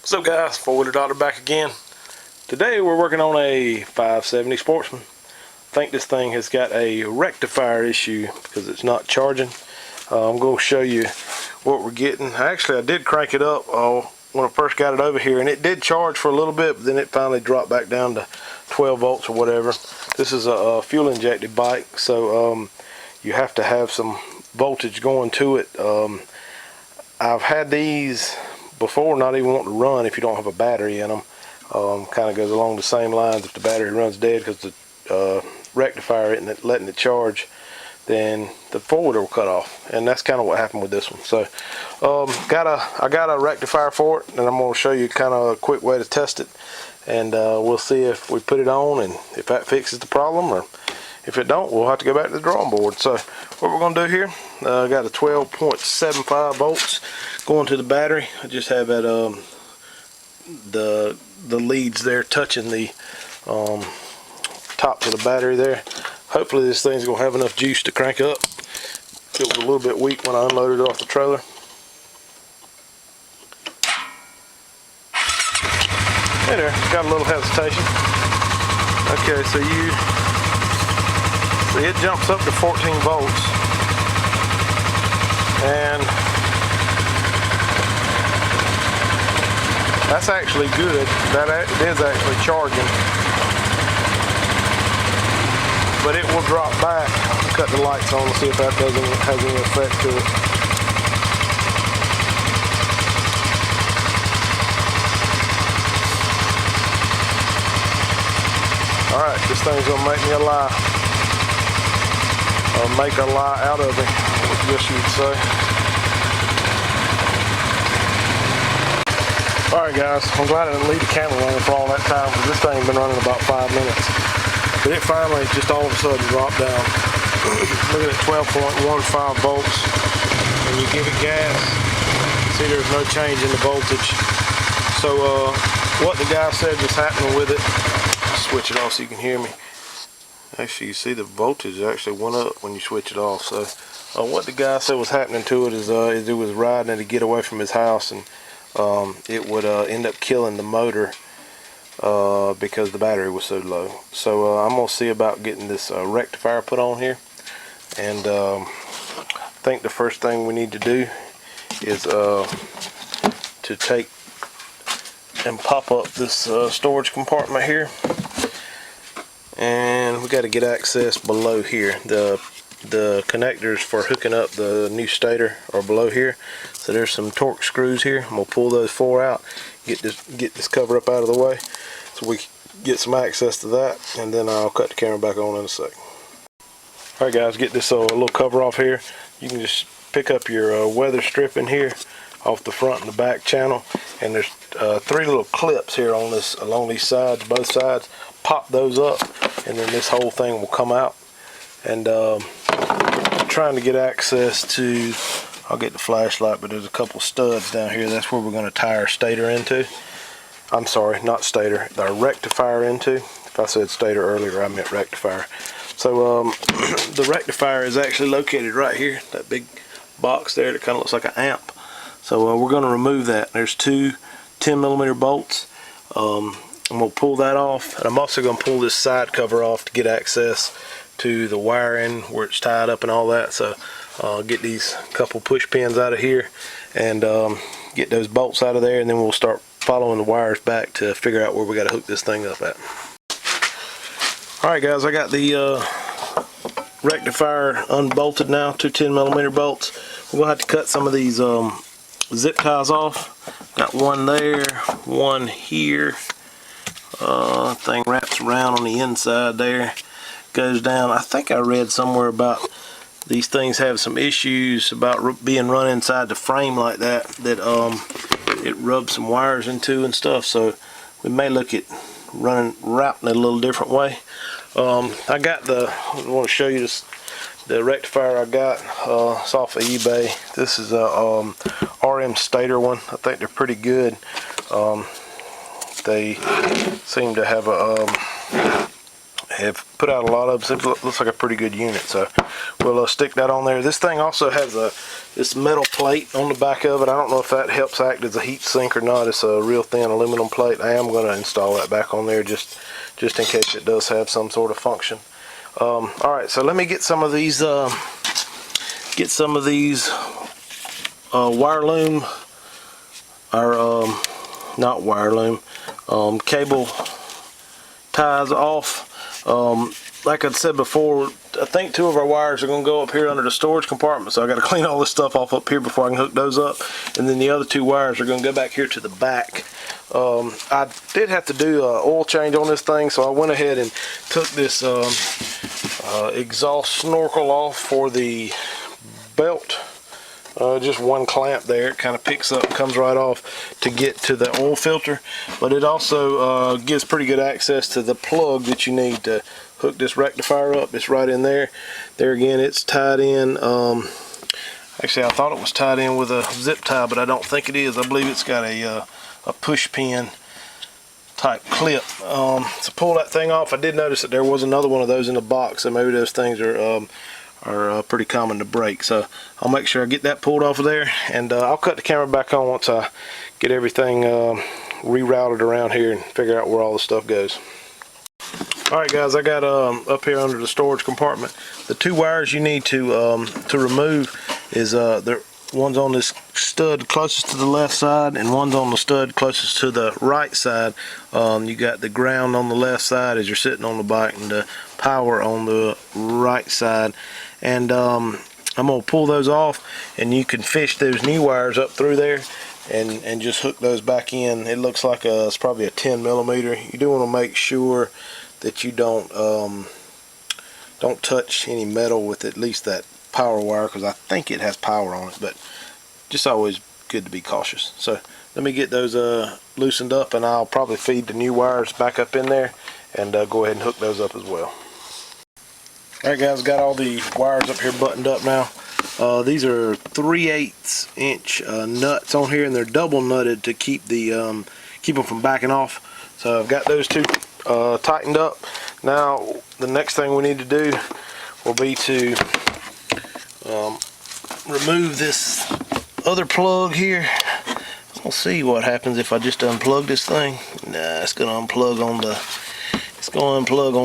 What's up, guys? Four-wheeler doctor back again. Today we're working on a 570 Sportsman. I think this thing has got a rectifier issue because it's not charging. I'm going to show you what we're getting. Actually, I did crank it up when I first got it over here, and it did charge for a little bit, but then it finally dropped back down to 12 volts or whatever. This is a fuel injected bike, so you have to have some voltage going to it. I've had these before not even want to run if you don't have a battery in them. Kind of goes along the same lines. If the battery runs dead because the rectifier isn't letting it charge, then the four-wheeler will cut off, and that's kind of what happened with this one. So I got a rectifier for it, and I'm going to show you kind of a quick way to test it, and we'll see if we put it on and if that fixes the problem, or if it don't, we'll have to go back to the drawing board. So what we're going to do here, I got a 12.75 volts going to the battery. I just have that the leads there touching the tops of the battery there. Hopefully this thing's going to have enough juice to crank up. It was a little bit weak when I unloaded it off the trailer. Hey there, got a little hesitation. Okay, so it jumps up to 14 volts, and that's actually good. That it is actually charging, but it will drop back. I'll cut the lights on to see if that has any effect to it. Alright, this thing's gonna make me a lie. Or make a lie out of it, I guess you would say. Alright guys, I'm glad I didn't leave the camera running for all that time, because this thing's been running about 5 minutes. But it finally just all of a sudden dropped down. Look at it, 12.15 volts. When you give it gas, see there's no change in the voltage. So what the guy said was happening with it, switch it off so you can hear me. Actually, you see the voltage actually went up when you switch it off. So what the guy said was happening to it is it was riding it to get away from his house, and it would end up killing the motor because the battery was so low. So I'm going to see about getting this rectifier put on here, and I think the first thing we need to do is to take and pop up this storage compartment here, and we got to get access below here. The connectors for hooking up the new stator are below here, so there's some torque screws here. I'm gonna pull those 4 out, get this cover up out of the way so we can get some access to that, and then I'll cut the camera back on in a sec. Alright guys, get this little cover off here. You can just pick up your weather strip in here off the front and the back channel, and there's 3 little clips here on this along these sides, both sides. Pop those up, and then this whole thing will come out. And trying to get access to, I'll get the flashlight, but there's a couple studs down here. That's where we're going to tie our stator into. I'm sorry, not stator, our rectifier into. If I said stator earlier, I meant rectifier. So the rectifier is actually located right here, that big box there that kind of looks like an amp. So we're going to remove that. There's 2 10mm bolts. I'm going to pull that off, and I'm also going to pull this side cover off to get access to the wiring where it's tied up and all that. So I'll get these couple push pins out of here and get those bolts out of there, and then we'll start following the wires back to figure out where we got to hook this thing up at. Alright guys, I got the rectifier unbolted now, 2 10mm bolts. We're going to have to cut some of these zip ties off. Got one there, one here. Thing wraps around on the inside there, goes down. I think I read somewhere about these things have some issues about being run inside the frame like that, it rubs some wires into and stuff. So we may look at routing it a little different way. I want to show you this, the rectifier I got. It's off of eBay. This is a RM stator one. I think they're pretty good. They seem to have put out a lot of them. It looks like a pretty good unit. So we'll stick that on there. This thing also has this metal plate on the back of it. I don't know if that helps act as a heat sink or not. It's a real thin aluminum plate. I am going to install that back on there just in case it does have some sort of function. Alright, so let me get some of these wire loom, or not wire loom, cable ties off. Like I said before, I think 2 of our wires are going to go up here under the storage compartment, so I got to clean all this stuff off up here before I can hook those up, and then the other 2 wires are going to go back here to the back. I did have to do an oil change on this thing, so I went ahead and took this exhaust snorkel off for the belt. Just one clamp there. It kind of picks up, comes right off to get to the oil filter, but it also gives pretty good access to the plug that you need to hook this rectifier up. It's right in there. There again, it's tied in. Actually, I thought it was tied in with a zip tie, but I don't think it is. I believe it's got a push pin type clip. To pull that thing off, I did notice that there was another one of those in the box, so maybe those things are pretty common to break. So I'll make sure I get that pulled off of there, and I'll cut the camera back on once I get everything rerouted around here and figure out where all the stuff goes. Alright guys, I got up here under the storage compartment, the 2 wires you need to remove is one's on this stud closest to the left side, and one's on the stud closest to the right side. You got the ground on the left side as you're sitting on the bike, and the power on the right side. And I'm going to pull those off, and you can fish those new wires up through there and just hook those back in. It looks like it's probably a 10mm. You do want to make sure that you don't touch any metal with at least that power wire, because I think it has power on it, but just always good to be cautious. So let me get those loosened up, and I'll probably feed the new wires back up in there and go ahead and hook those up as well. Alright guys, got all the wires up here buttoned up now. These are 3/8 inch nuts on here, and they're double nutted to keep them from backing off. So I've got those 2 tightened up. Now the next thing we need to do will be to remove this other plug here. We'll see what happens if I just unplug this thing. Nah, it's gonna unplug on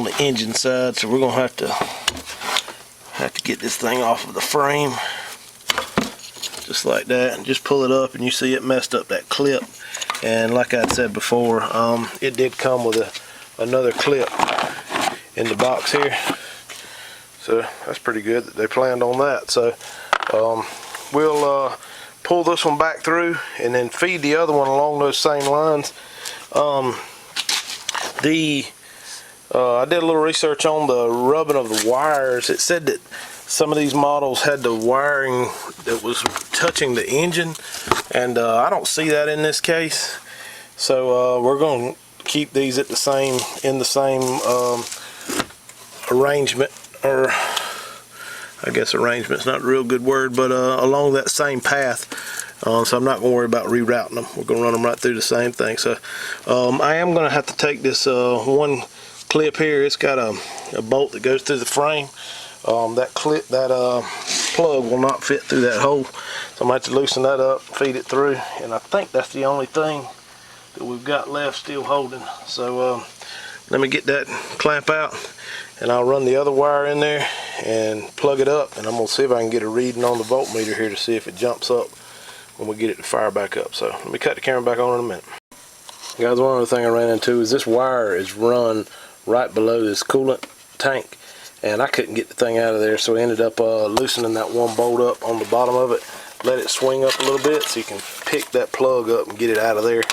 the engine side, so we're gonna have to get this thing off of the frame just like that, and just pull it up, and you see it messed up that clip. And like I said before, it did come with another clip in the box here, so that's pretty good that they planned on that. So we'll pull this one back through and then feed the other one along those same lines. I did a little research on the rubbing of the wires. It said that some of these models had the wiring that was touching the engine, and I don't see that in this case. So we're going to keep these in the same arrangement, or I guess arrangement's not a real good word, but along that same path. So I'm not going to worry about rerouting them. We're going to run them right through the same thing. So I am going to have to take this one clip here. It's got a bolt that goes through the frame. That plug will not fit through that hole, so I'm going to have to loosen that up, feed it through, and I think that's the only thing that we've got left still holding. So let me get that clamp out, and I'll run the other wire in there and plug it up, and I'm going to see if I can get a reading on the voltmeter here to see if it jumps up when we get it to fire back up. So let me cut the camera back on in a minute. Guys, one other thing I ran into is this wire is run right below this coolant tank, and I couldn't get the thing out of there, so I ended up loosening that one bolt up on the bottom of it, let it swing up a little bit so you can pick that plug up and get it out of there.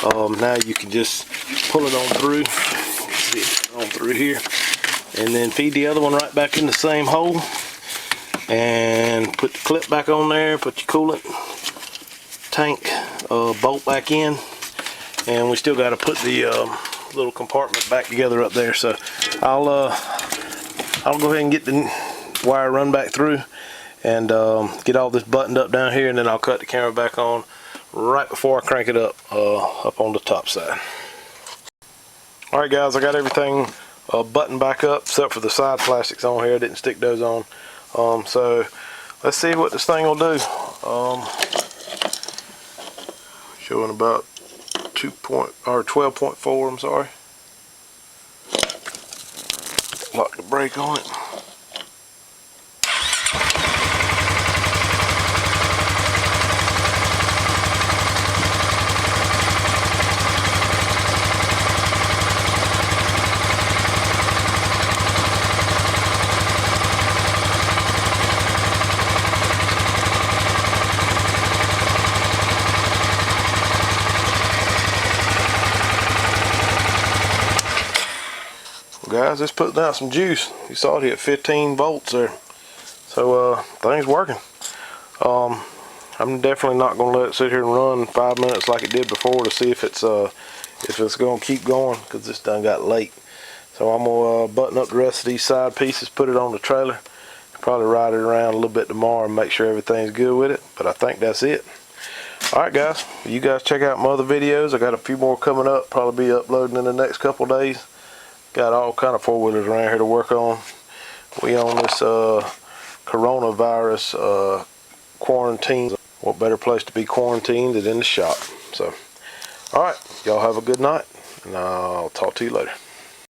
Now you can just pull it on through, see it on through here, and then feed the other one right back in the same hole, and put the clip back on there, put your coolant tank bolt back in, and we still got to put the little compartment back together up there. So I'll go ahead and get the wire run back through and get all this buttoned up down here, and then I'll cut the camera back on right before I crank it up on the top side. Alright guys, I got everything buttoned back up except for the side plastics on here. I didn't stick those on. So let's see what this thing will do. Showing about 12.4. I'm sorry. Lock the brake on it. Guys, it's putting out some juice. You saw it hit 15 volts there. So thing's working. I'm definitely not going to let it sit here and run 5 minutes like it did before to see if it's going to keep going, because this done got late. So I'm going to button up the rest of these side pieces, put it on the trailer, probably ride it around a little bit tomorrow and make sure everything's good with it. But I think that's it. Alright guys, you guys check out my other videos. I got a few more coming up, probably be uploading in the next couple days. Got all kind of four-wheelers around here to work on. We on this coronavirus quarantine. What better place to be quarantined than in the shop? So, alright, y'all have a good night, and I'll talk to you later.